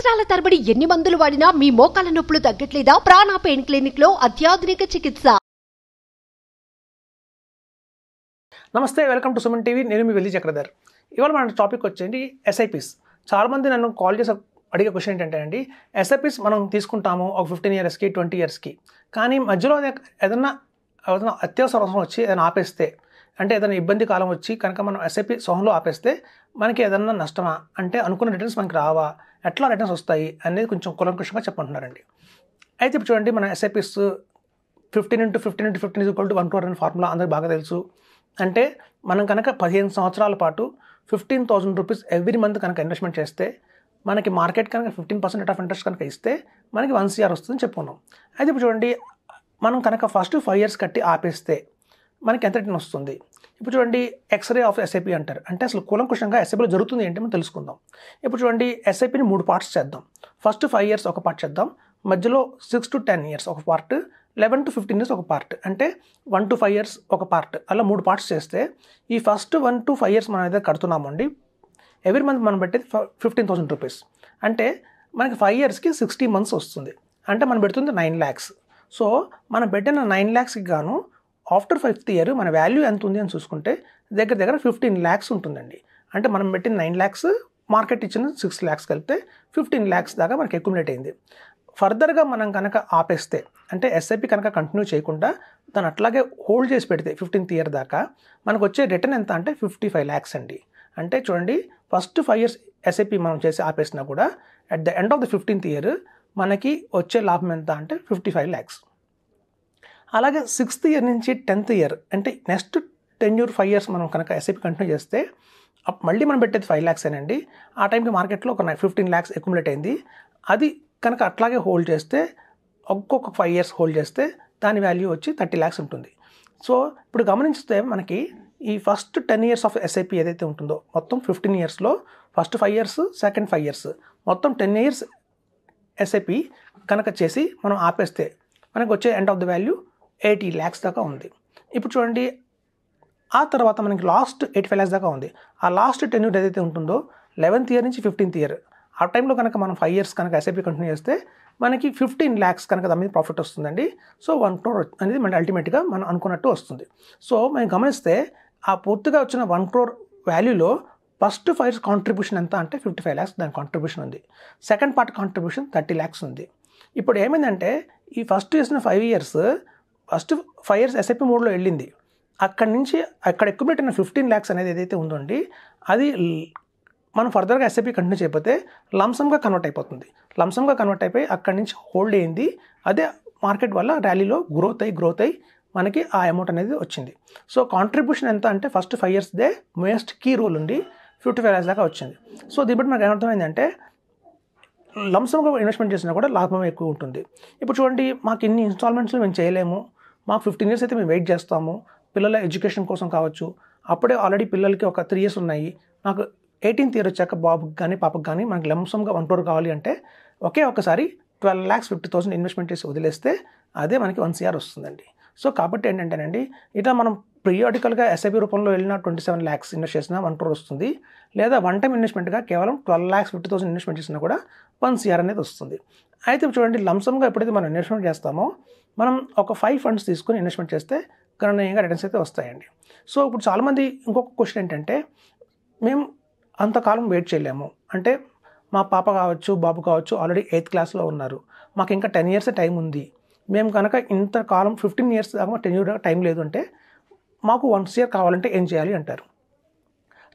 సంవత్సరాల తరబడి ఎన్ని మందులు వాడినా మీ మోకాల నొప్పులు తగ్గట్లేదా? ప్రాణ పెయిన్ క్లినిక్ లో అత్యాధునిక చికిత్స. నమస్తే, వెల్కమ్ టు సుమన్ టీవీ. నేను మీ వెల్లి చక్రధర్. ఇవాళ మన టాపిక్ వచ్చేసి ఎస్ఐపిస్. చాలామంది నన్ను కాల్ చేసి అడిగే క్వశ్చన్ ఏంటంటే అండి, ఎస్ఐపిస్ మనం తీసుకుంటాము ఒక 15 ఇయర్స్కి 20 ఇయర్స్కి, కానీ మధ్యలో ఏదైనా అత్యవసర అవసరం వచ్చి ఏదైనా ఆపేస్తే, అంటే ఏదైనా ఇబ్బంది కాలం వచ్చి కనుక మనం ఎస్ఐపి సోహంలో ఆపేస్తే మనకి ఏదైనా నష్టమా, అంటే అనుకున్న రిటర్న్స్ మనకి రావా, ఎట్లా రిటర్న్స్ వస్తాయి అనేది కొంచెం కులంకుషంగా చెప్పంటున్నారండి. అయితే ఇప్పుడు చూడండి, మన ఎస్ఐపిస్ 15 × 15 × 15 = 1 crore అనే ఫార్ములా అందరికి బాగా తెలుసు. అంటే మనం కనుక 15 సంవత్సరాల పాటు 15,000 రూపీస్ ఎవ్రీ మంత్ కనుక ఇన్వెస్ట్మెంట్ చేస్తే, మనకి మార్కెట్ కనుక 15% రేట్ ఆఫ్ ఇంట్రెస్ట్ కనుక ఇస్తే మనకి 1 CR వస్తుందని చెప్పుకున్నాం. అయితే ఇప్పుడు చూడండి, మనం కనుక ఫస్ట్ 5 years కట్టి ఆపేస్తే మనకి ఎంత రిటర్న్ వస్తుంది. ఇప్పుడు చూడండి, ఎక్స్రే ఆఫ్ ఎస్ఐపి అంటారు. అంటే అసలు కూలంకుషంగా ఎస్ఐపిలో జరుగుతుంది ఏంటి మనం తెలుసుకుందాం. ఇప్పుడు చూడండి, ఎస్ఐపిని 3 parts చేద్దాం. ఫస్ట్ 5 years ఒక పార్ట్ చేద్దాం, మధ్యలో 6 to 10 years ఒక పార్ట్, 11 to 15 years ఒక పార్ట్, అంటే 1 to 5 years ఒక పార్ట్, అలా 3 parts చేస్తే ఈ ఫస్ట్ 1 to 5 years మనం ఏదైతే కడుతున్నామండి, ఎవ్రీ మంత్ మనం పెట్టేది 15,000 రూపీస్. అంటే మనకి 5 yearsకి 60 months వస్తుంది. అంటే మనం పెడుతుంది 9 lakhs. సో మనం పెట్టిన 9 lakhsకి గాను ఆఫ్టర్ 5th year మన వాల్యూ ఎంత ఉంది అని చూసుకుంటే దగ్గర 15 lakhs ఉంటుందండి. అంటే మనం పెట్టిన 9 lakhs, మార్కెట్ ఇచ్చిన 6 lakhs కలిపితే 15 lakhs దాకా మనకి అక్యుములేట్ అయింది. ఫర్దర్గా మనం కనుక ఆపేస్తే, అంటే ఎస్ఐపి కనుక కంటిన్యూ చేయకుండా దాన్ని అట్లాగే హోల్డ్ చేసి పెడితే 15th year దాకా మనకు వచ్చే రిటర్న్ ఎంత అంటే 55 lakhs అండి. అంటే చూడండి, ఫస్ట్ 5 years ఎస్ఐపి మనం చేసి ఆపేసినా కూడా at the end of the 15th year మనకి వచ్చే లాభం ఎంత అంటే 55 lakhs. అలాగే 6th year నుంచి 10th year, అంటే నెక్స్ట్ 5 years మనం కనుక ఎస్ఐపి కంటిన్యూ చేస్తే మళ్ళీ మనం పెట్టేది 5 lakhs అండి. ఆ టైంకి మార్కెట్లో ఒక 15 lakhs అక్యుములేట్ అయింది. అది కనుక అట్లాగే హోల్డ్ చేస్తే, ఒక్కొక్క 5 years హోల్డ్ చేస్తే దాని వాల్యూ వచ్చి 30 lakhs ఉంటుంది. సో ఇప్పుడు గమనిస్తే మనకి ఈ ఫస్ట్ 10 years ఆఫ్ ఎస్ఐపి ఏదైతే ఉంటుందో, మొత్తం 15 yearsలో ఫస్ట్ 5 years, సెకండ్ 5 years, మొత్తం 10 years ఎస్ఐపి కనుక చేసి మనం ఆపేస్తే మనకు వచ్చే end of the value 80 lakhs దాకా ఉంది. ఇప్పుడు చూడండి, ఆ తర్వాత మనకి లాస్ట్ 85 lakhs దాకా ఉంది. ఆ లాస్ట్ టెన్యూర్ ఏదైతే ఉంటుందో 11th year నుంచి 15th year, ఆ టైంలో కనుక మనం 5 years కనుక ఎస్ఐపి కంటిన్యూ చేస్తే మనకి 15 lakhs కనుక దాని మీద ప్రాఫిట్ వస్తుందండి. సో 1 crore అనేది మన అల్టిమేట్గా మనం అనుకున్నట్టు వస్తుంది. సో మనం గమనిస్తే ఆ పూర్తిగా వచ్చిన 1 crore వాల్యూలో ఫస్ట్ 5 years కాంట్రిబ్యూషన్ ఎంత అంటే 55 lakhs దాని కాంట్రిబ్యూషన్ ఉంది. సెకండ్ పార్ట్ కాంట్రిబ్యూషన్ 30 lakhs ఉంది. ఇప్పుడు ఏమైందంటే ఈ ఫస్ట్ చేసిన 5 years, ఫస్ట్ 5 years ఎస్ఐపి మోడ్లో వెళ్ళింది. అక్కడి నుంచి అక్కడ అక్యుములేట్ అయిన 15 lakhs అనేది ఏదైతే ఉందండి, అది మనం ఫర్దర్గా ఎస్ఐపి కంటిన్యూ చేయకపోతే లంసమ్గా కన్వర్ట్ అయిపోతుంది. లంసమ్గా కన్వర్ట్ అయిపోయి అక్కడి నుంచి హోల్డ్ అయింది. అదే మార్కెట్ వల్ల ర్యాలీలో గ్రోత్ అయ్యి మనకి ఆ అమౌంట్ అనేది వచ్చింది. సో కాంట్రిబ్యూషన్ ఎంత అంటే ఫస్ట్ 5 yearsదే మోస్ట్ కీ రోల్ ఉండి 55 lakhs దాకా వచ్చింది. సో దీన్ని బట్టి మనకు ఏమర్థమైందంటే లంసమ్గా ఇన్వెస్ట్మెంట్ చేసినా కూడా లాభం ఎక్కువ ఉంటుంది. ఇప్పుడు చూడండి, మాకు ఇన్ని ఇన్స్టాల్మెంట్స్లో మేము చేయలేము, మాకు 15 years అయితే మేము వెయిట్ చేస్తాము, పిల్లల ఎడ్యుకేషన్ కోసం కావచ్చు, అప్పుడే ఆల్రెడీ పిల్లలకి ఒక 3 years ఉన్నాయి, నాకు 18th year వచ్చాక బాబుకి కానీ పాపకు కానీ మనకి లంసమ్గా 1 crore కావాలి అంటే ఒకే ఒకసారి 12,50,000 ఇన్వెస్ట్మెంట్ చేసి వదిలేస్తే అదే మనకి 1 CR వస్తుందండి. సో కాబట్టి ఏంటంటేనండి, ఇట్లా మనం పీరియాడికల్గా ఎస్ఐపి రూపంలో వెళ్ళిన 27 lakhs ఇన్వెస్ట్ చేసినా 1 crore వస్తుంది, లేదా వన్ టైం ఇన్వెస్ట్మెంట్గా కేవలం 12,50,000 ఇన్వెస్ట్మెంట్ చేసినా కూడా 1 CR అనేది వస్తుంది. అయితే చూడండి, లంసమ్గా ఎప్పుడైతే మనం ఇన్వెస్ట్మెంట్ చేస్తామో మనం ఒక 5 funds తీసుకుని ఇన్వెస్ట్మెంట్ చేస్తే గణనీయంగా రిటర్న్స్ అయితే వస్తాయండి. సో ఇప్పుడు చాలామంది ఇంకొక క్వశ్చన్ ఏంటంటే, మేము అంతకాలం వెయిట్ చేయలేము, అంటే మా పాప కావచ్చు బాబు కావచ్చు ఆల్రెడీ 8th classలో ఉన్నారు, మాకు ఇంకా 10 years టైం ఉంది, మేము కనుక ఇంతకాలం 15 years దాకా 10 years టైం లేదు అంటే మాకు 1 CR కావాలంటే ఏం చేయాలి అంటారు.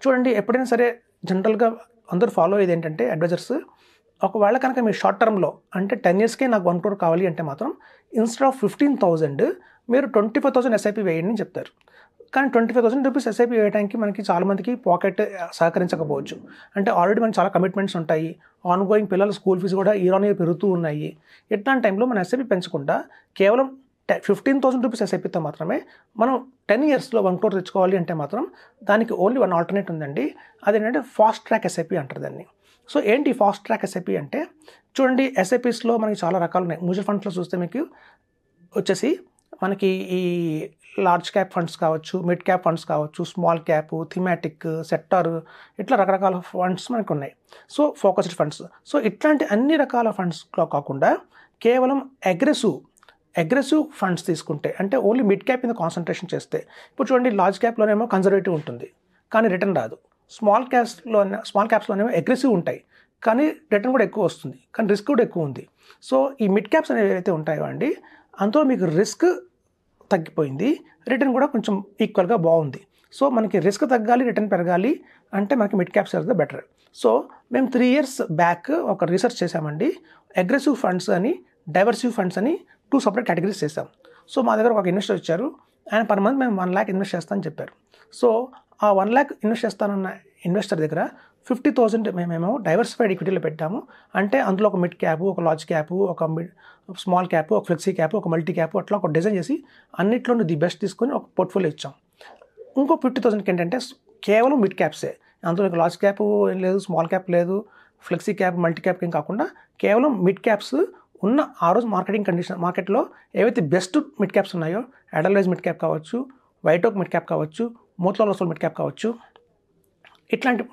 చూడండి, ఎప్పుడైనా సరే జనరల్గా అందరూ ఫాలో అయ్యేది ఏంటంటే అడ్వైజర్స్, ఒకవేళ కనుక మీరు షార్ట్ టర్మ్లో అంటే 10 yearsకే నాకు 1 crore కావాలి అంటే మాత్రం ఇన్స్టెడ్ ఆఫ్ 15,000 మీరు 25,000 ఎస్ఐపి వేయండి అని చెప్తారు. కానీ 25,000 రూపీస్ ఎస్ఐపి వేయడానికి మనకి చాలామందికి పాకెట్ సహకరించకపోవచ్చు. అంటే ఆల్రెడీ మనకి చాలా కమిట్మెంట్స్ ఉంటాయి, ఆన్గోయింగ్ పిల్లల స్కూల్ ఫీజు కూడా ఇయర్ ఆన్ ఇయర్ పెరుగుతూ ఉన్నాయి. ఇట్లాంటి టైంలో మన ఎస్ఐపి పెంచకుండా కేవలం 15,000 రూపీస్ ఎస్ఐపితో మాత్రమే మనం 10 yearsలో 1 crore తెచ్చుకోవాలి అంటే మాత్రం దానికి ఓన్లీ 1 alternate ఉందండి. అదేంటంటే ఫాస్ట్ ట్రాక్ ఎస్ఐపి అంటారు దాన్ని. సో ఏంటి ఫాస్ట్ ట్రాక్ ఎస్ఐపి అంటే, చూడండి ఎస్ఐపిస్లో మనకి చాలా రకాలు ఉన్నాయి. మ్యూచువల్ ఫండ్స్లో చూస్తే మీకు వచ్చేసి మనకి ఈ లార్జ్ క్యాప్ ఫండ్స్ కావచ్చు, మిడ్ క్యాప్ ఫండ్స్ కావచ్చు, స్మాల్ క్యాప్, థీమాటిక్, సెక్టార్, ఇట్లా రకరకాల ఫండ్స్ మనకు ఉన్నాయి. So focused funds. సో ఇట్లాంటి అన్ని రకాల ఫండ్స్లో కాకుండా కేవలం అగ్రెసివ్ ఫండ్స్ తీసుకుంటే, అంటే ఓన్లీ మిడ్ క్యాప్ మీద కాన్సన్ట్రేషన్ చేస్తే, ఇప్పుడు చూడండి లార్జ్ క్యాప్లోనేమో కన్జర్వేటివ్ ఉంటుంది కానీ రిటర్న్ రాదు. స్మాల్ క్యాప్స్లోనేమో అగ్రెసివ్ ఉంటాయి కానీ రిటర్న్ కూడా ఎక్కువ వస్తుంది కానీ రిస్క్ కూడా ఎక్కువ ఉంది. సో ఈ మిడ్ క్యాప్స్ అనేవి ఏవైతే ఉంటాయో అండి, అందులో మీకు రిస్క్ తగ్గిపోయింది, రిటర్న్ కూడా కొంచెం ఈక్వల్గా బాగుంది. సో మనకి రిస్క్ తగ్గాలి, రిటర్న్ పెరగాలి అంటే మనకి మిడ్ క్యాప్స్ అయితే బెటర్. సో మేము 3 years బ్యాక్ ఒక రీసెర్చ్ చేసామండి. అగ్రెసివ్ ఫండ్స్ అని, డైవర్సివ్ ఫండ్స్ అని 2 separate కేటగిరీస్ చేసాం. సో మా దగ్గర ఒక ఇన్వెస్టర్ వచ్చారు, ఆయన పర్ మంత్ మేము 1 lakh ఇన్వెస్ట్ చేస్తామని చెప్పారు. సో ఆ 1 lakh ఇన్వెస్ట్ చేస్తానన్న ఇన్వెస్టర్ దగ్గర 50,000 మేమేమో డైవర్సిఫైడ్ ఈక్విటీలో పెట్టాము. అంటే అందులో ఒక మిడ్ క్యాప్, ఒక లార్జ్ క్యాప్, ఒక స్మాల్ క్యాప్, ఒక ఫ్లెక్సీ క్యాప్, ఒక మల్టీ క్యాప్, అట్లా ఒక డిజైన్ చేసి అన్నిట్లోనూ ది బెస్ట్ తీసుకొని ఒక పోర్ట్ఫోలియో ఇచ్చాం. ఇంకో 50,000కి ఏంటంటే కేవలం మిడ్ క్యాప్సే, అందులో లార్జ్ క్యాప్ ఏం లేదు, స్మాల్ క్యాప్ లేదు, ఫ్లెక్సీ క్యాప్, మల్టీ క్యాప్ ఏం కాకుండా కేవలం మిడ్ క్యాప్స్ ఉన్న ఆ రోజు మార్కెట్లో ఏవైతే బెస్ట్ మిడ్ క్యాప్స్ ఉన్నాయో, ఎడల్వైజ్ మిడ్ క్యాప్ కావచ్చు, వైట్ ఓక్ మిడ్ క్యాప్ కావచ్చు, మోతిలాల్ ఓస్వాల్ మిడ్ క్యాప్ కావచ్చు, ఇట్లాంటి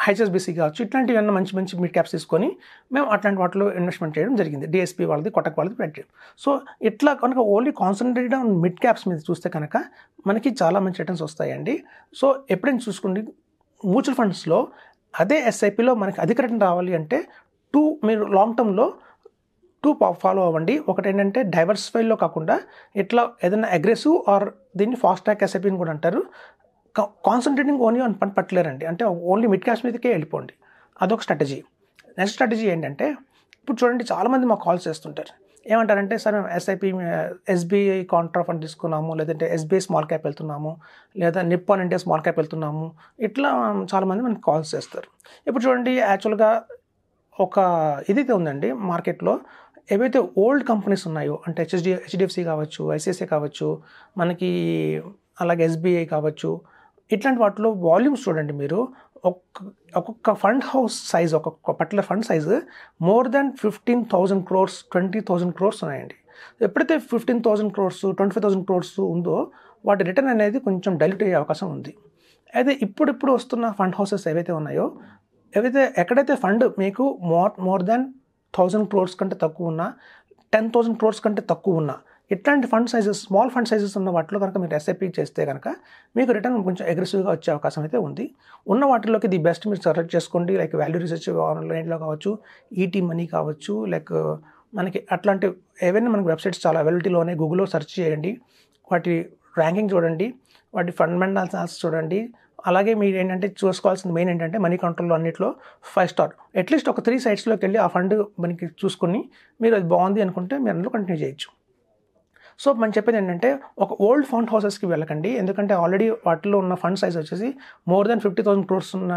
హెచ్ఎస్బిసి కావచ్చు, ఇట్లాంటివన్నీ మంచి మంచి మిడ్ క్యాప్స్ తీసుకొని మేము అట్లాంటి వాటిలో ఇన్వెస్ట్మెంట్ చేయడం జరిగింది. డిఎస్పీ వాళ్ళది, కొటక్ వాళ్ళది పెట్టాం. సో ఇట్లా కనుక only concentrated on mid caps మీద చూస్తే కనుక మనకి చాలా మంచి రిటర్న్స్ వస్తాయండి. సో ఎప్పుడైనా చూసుకోండి, మ్యూచువల్ ఫండ్స్లో అదే ఎస్ఐపిలో మనకి అధిక రిటర్న్ రావాలి అంటే మీరు లాంగ్ టర్మ్లో 2 ఫాలో అవ్వండి. ఒకటి ఏంటంటే డైవర్సిఫైలో కాకుండా ఇట్లా ఏదైనా అగ్రెసివ్ ఆర్ దీన్ని ఫాస్ట్ ట్రాక్ ఎస్ఐపి అని కూడా అంటారు, కాన్సన్ట్రేటింగ్ ఓన్లీ ఆన్ పట్టలేరండి, అంటే ఓన్లీ మిడ్ క్యాప్స్ మీదకే వెళ్ళిపోండి. అదొక స్ట్రాటజీ. నెక్స్ట్ స్ట్రాటజీ ఏంటంటే, ఇప్పుడు చూడండి చాలామంది మాకు కాల్స్ చేస్తుంటారు, ఏమంటారంటే సార్ మేము ఎస్ఐపి ఎస్బీఐ కాంట్రా ఫండ్ తీసుకున్నాము, లేదంటే ఎస్బీఐ స్మాల్ క్యాప్ వెళ్తున్నాము, లేదా నిప్పాన్ ఇండియా స్మాల్ క్యాప్ వెళ్తున్నాము, ఇట్లా చాలామంది మనకి కాల్స్ చేస్తారు. ఇప్పుడు చూడండి యాక్చువల్గా ఒక ఇదైతే ఉందండి మార్కెట్లో, ఏవైతే ఓల్డ్ కంపెనీస్ ఉన్నాయో అంటే హెచ్డిఎఫ్సి కావచ్చు, ఐసిఐసిఐ కావచ్చు, మనకి అలాగే ఎస్బీఐ కావచ్చు, ఇట్లాంటి వాటిలో వాల్యూమ్స్ చూడండి మీరు, ఒక్కొక్క ఫండ్ హౌస్ సైజ్, ఒక్కొక్క particular fund size more than 15,000 crores, 20,000 crores ఉన్నాయండి. ఎప్పుడైతే 15,000 crores, 25,000 crores ఉందో వాటి రిటర్న్ అనేది కొంచెం డైల్యూట్ అయ్యే అవకాశం ఉంది. అయితే ఇప్పుడు వస్తున్న ఫండ్ హౌసెస్ ఏవైతే ఉన్నాయో, ఎక్కడైతే ఫండ్ మీకు మోర్ దాన్ 1,000 crores కంటే తక్కువ ఉన్నా, 10,000 crores కంటే తక్కువ ఉన్నా, ఇట్లాంటి fund sizes, small fund sizes ఉన్న వాటిలో కనుక మీరు ఎస్ఐపి చేస్తే కనుక మీకు రిటర్న్ కొంచెం అగ్రెసివ్గా వచ్చే అవకాశం అయితే ఉంది. ఉన్న వాటిలోకి ది బెస్ట్ మీరు సెలెక్ట్ చేసుకోండి. లైక్ వాల్యూ రీసెర్చ్ ఆన్లైన్లో కావచ్చు, ఈటీ మనీ కావచ్చు, లైక్ మనకి అట్లాంటి ఏవైనా మనకి వెబ్సైట్స్ చాలా అవైలబిలిటీలోనే, గూగుల్లో సెర్చ్ చేయండి, వాటి ర్యాంకింగ్ చూడండి, వాటి ఫండమెంటల్స్ చూడండి. అలాగే మీరు ఏంటంటే చూసుకోవాల్సింది మెయిన్ ఏంటంటే మనీ కంట్రోల్లో అన్నింటిలో 5 star అట్లీస్ట్ ఒక 3 sites-లోకి వెళ్ళి ఆ ఫండ్ మనకి చూసుకొని మీరు అది బాగుంది అనుకుంటే మీరు అందులో కంటిన్యూ చేయొచ్చు. సో మనం చెప్పేది ఏంటంటే ఒక ఓల్డ్ ఫండ్ హౌసెస్కి వెళ్ళకండి, ఎందుకంటే ఆల్రెడీ వాటిలో ఉన్న ఫండ్ సైజ్ వచ్చేసి మోర్ దాన్ 50,000 crores ఉన్న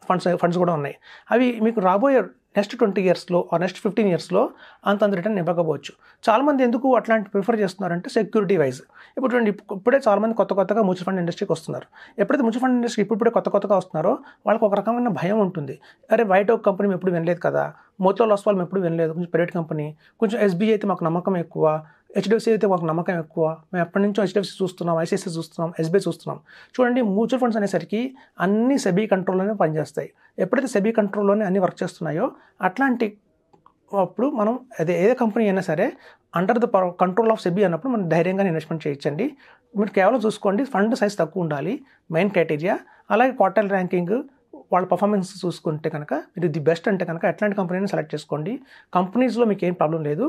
ఫండ్స్ కూడా ఉన్నాయి. అవి మీకు రాబోయే నెక్స్ట్ 20 yearsలో ఆర్ నెక్స్ట్ 15 yearsలో అంత రిటర్న్ ఇవ్వకపోవచ్చు. చాలామంది ఎందుకు అట్లాంటి ప్రిఫర్ చేస్తున్నారంటే సెక్యూరిటీ వైజ్. ఇప్పుడు చూడండి, ఇప్పుడే చాలామంది కొత్తగా మ్యూచువల్ ఫండ్ ఇండస్ట్రీకి వస్తున్నారు. ఎప్పుడైతే మ్యూచువల్ ఫండ్ ఇండస్ట్రీ ఇప్పుడే కొత్తగా వస్తున్నారో వాళ్ళకి ఒక రకమైన భయం ఉంటుంది. అరే వైట్ ఓక్ కంపెనీ మేము ఎప్పుడు వినలేదు కదా, మోతిలాల్ ఓస్వాల్ మేము ఎప్పుడు వినలేదు, కొంచెం ప్రైవేట్ కంపెనీ, కొంచెం ఎస్బీఐ అయితే మాకు నమ్మకం ఎక్కువ, హెచ్డిఎఫ్సి అయితే మాకు నమ్మకం ఎక్కువ, మేము ఎప్పటి నుంచో హెచ్డిఎఫ్సి చూస్తున్నాం, ఐసిఐసిఐ చూస్తున్నాం, ఎస్బీఐ చూస్తున్నాం. చూడండి మ్యూచువల్ ఫండ్స్ అనేసరికి అన్ని సెబీ కంట్రోల్లోనే పనిచేస్తాయి. ఎప్పుడైతే సెబీ కంట్రోల్లోనే అన్ని వర్క్ చేస్తున్నాయో అట్లాంటి అప్పుడు మనం ఏ కంపెనీ అయినా సరే under the control of SEBI అన్నప్పుడు మనం ధైర్యంగా ఇన్వెస్ట్మెంట్ చేయొచ్చండి. మీరు కేవలం చూసుకోండి ఫండ్ సైజ్ తక్కువ ఉండాలి, మెయిన్ క్రైటీరియా. అలాగే క్వార్టర్ ర్యాంకింగ్, వాళ్ళ పర్ఫార్మెన్స్ చూసుకుంటే కనుక మీరు ది బెస్ట్ అంటే కనుక ఎట్లాంటి కంపెనీని సెలెక్ట్ చేసుకోండి. కంపెనీస్లో మీకు ఏం ప్రాబ్లం లేదు,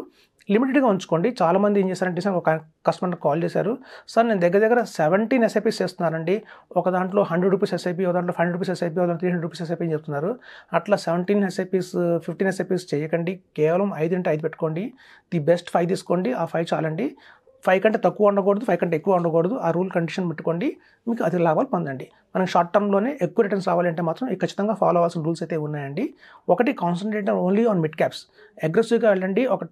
లిమిటెడ్గా ఉంచుకోండి. చాలామంది ఏం చేశారంటే సార్ ఒక కస్టమర్ కాల్ చేశారు, సార్ నేను దగ్గర 17 SIPs చేస్తున్నానండి, ఒక దాంట్లో 100 rupees SIP, ఒక దాంట్లో 500 rupees SIP, ఒక దాంట్లో 300 rupees SIP అని చెప్తున్నారు. అట్లా 17 SIPs 15 SIPs చేయకండి, కేవలం 5 అంటే 5 పెట్టుకోండి. ది బెస్ట్ 5 తీసుకోండి, ఆ 5 చాలండి. 5 కంటే తక్కువ ఉండకూడదు, 5 కంటే ఎక్కువ ఉండకూడదు. ఆ రూల్ కండిషన్ పెట్టుకోండి, మీకు అధిక లాభాలు పొందండి. మనకి షార్ట్ టర్మ్లోనే ఎక్కువ రిటర్న్స్ రావాలంటే మాత్రం ఖచ్చితంగా ఫాలో అవ్వాల్సిన రూల్స్ అయితే ఉన్నాయండి. ఒకటి, concentrate only on mid caps, అగ్రెసివ్గా వెళ్ళండి. ఒక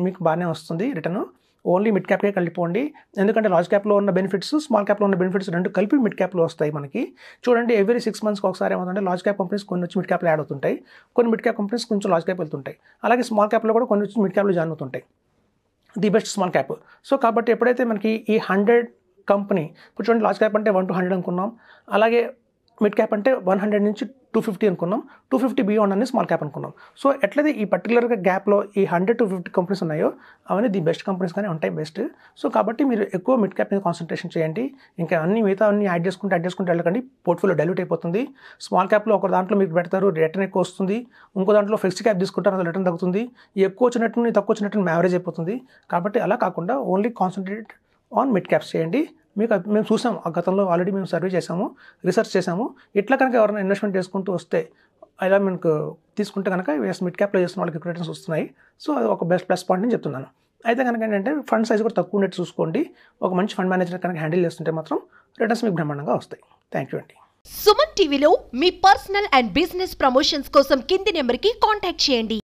మీకు బాగానే వస్తుంది రిటర్న్, ఓన్లీ మిడ్ క్యాప్కే కలిపిపోండి. ఎందుకంటే లార్జ్ క్యాప్లో ఉన్న బెనిఫిట్స్, స్మాల్ క్యాప్లో ఉన్న బెనిఫిట్స్ రెండు కలిపి మిడ్ క్యాప్లో వస్తాయి మనకి. చూడండి ఎవ్రీ 6 months ఒకసారి ఏమవుతుంటే లార్జ్ క్యాప్ కంపెనీస్ కొన్ని వచ్చి మిడ్ క్యాప్లో యాడ్ అవుతుంటాయి, కొన్ని మిడ్ క్యాప్ కంపెనీస్ కొంచెం లార్జ్ క్యాప్ వెళ్తుంటాయి. అలాగే స్మాల్ క్యాప్లో కూడా కొన్ని వచ్చి మిడ్ క్యాప్లో జాయిన్ అవుతుంటాయి. The best small cap. So కాబట్టి ఎప్పుడైతే మనకి ఈ 100 కంపెనీ, ఇప్పుడు చూడండి లార్జ్ క్యాప్ అంటే 1 to 100 అనుకున్నాం, అలాగే మిడ్ క్యాప్ అంటే 100 నుంచి 250 అనుకున్నాం, 250 బియాండ్ అని స్మాల్ క్యాప్ అనుకున్నాం. సో ఎట్లయితే ఈ పర్టికులర్గా గ్యాప్లో ఈ 100 to 50 కంపెనీస్ ఉన్నాయో అవన్నీ ది బెస్ట్ కంపెనీస్ కానీ ఉంటాయి బెస్ట్. సో కాబట్టి మీరు ఎక్కువ మిడ్ క్యాప్ మీద కాన్సన్ట్రేషన్ చేయండి. ఇంకా మిగతా అన్ని యాడ్ చేసుకుంటే వెళ్ళకండి, పోర్ట్ఫోలియో డైల్యూట్ అయిపోతుంది. స్మాల్ క్యాప్లో ఒక దాంట్లో మీకు పెడతారు, రిటర్న్ ఎక్కువ వస్తుంది, ఇంకో దాంట్లో ఫిక్స్డ్ క్యాప్ తీసుకుంటారు, అందులో రిటర్న్ తగ్గుతుంది, ఎక్కువ వచ్చినట్టు తక్కువ వచ్చినట్టు యావరేజ్ అయిపోతుంది. కాబట్టి అలా కాకుండా only concentrate on mid caps చేయండి. మేము చూసాము, ఆ గతంలో ఆల్రెడీ మేము సర్వే చేసాము, రీసెర్చ్ చేసాము. ఇట్లా కనుక ఎవరైనా ఇన్వెస్ట్మెంట్ చేసుకుంటూ వస్తే అలా మనకు తీసుకుంటే కనుక మిడ్ క్యాప్లో చేస్తున్న వాళ్ళకి రిటర్న్స్ వస్తున్నాయి. సో అది ఒక బెస్ట్ ప్లస్ పాయింట్ అని చెప్తున్నాను. అయితే కనుక ఏంటంటే ఫండ్ సైజ్ కూడా తక్కువ ఉండేది చూసుకోండి. ఒక మంచి ఫండ్ మేనేజర్ కనుక హ్యాండిల్ చేస్తుంటే మాత్రం రిటర్న్స్ మీకు బ్రహ్మాండంగా వస్తాయి. థ్యాంక్ యూ అండి. సుమన్ టీవీలో మీ పర్సనల్ అండ్ బిజినెస్ ప్రమోషన్స్ కోసం కింది నెంబర్కి కాంటాక్ట్ చేయండి.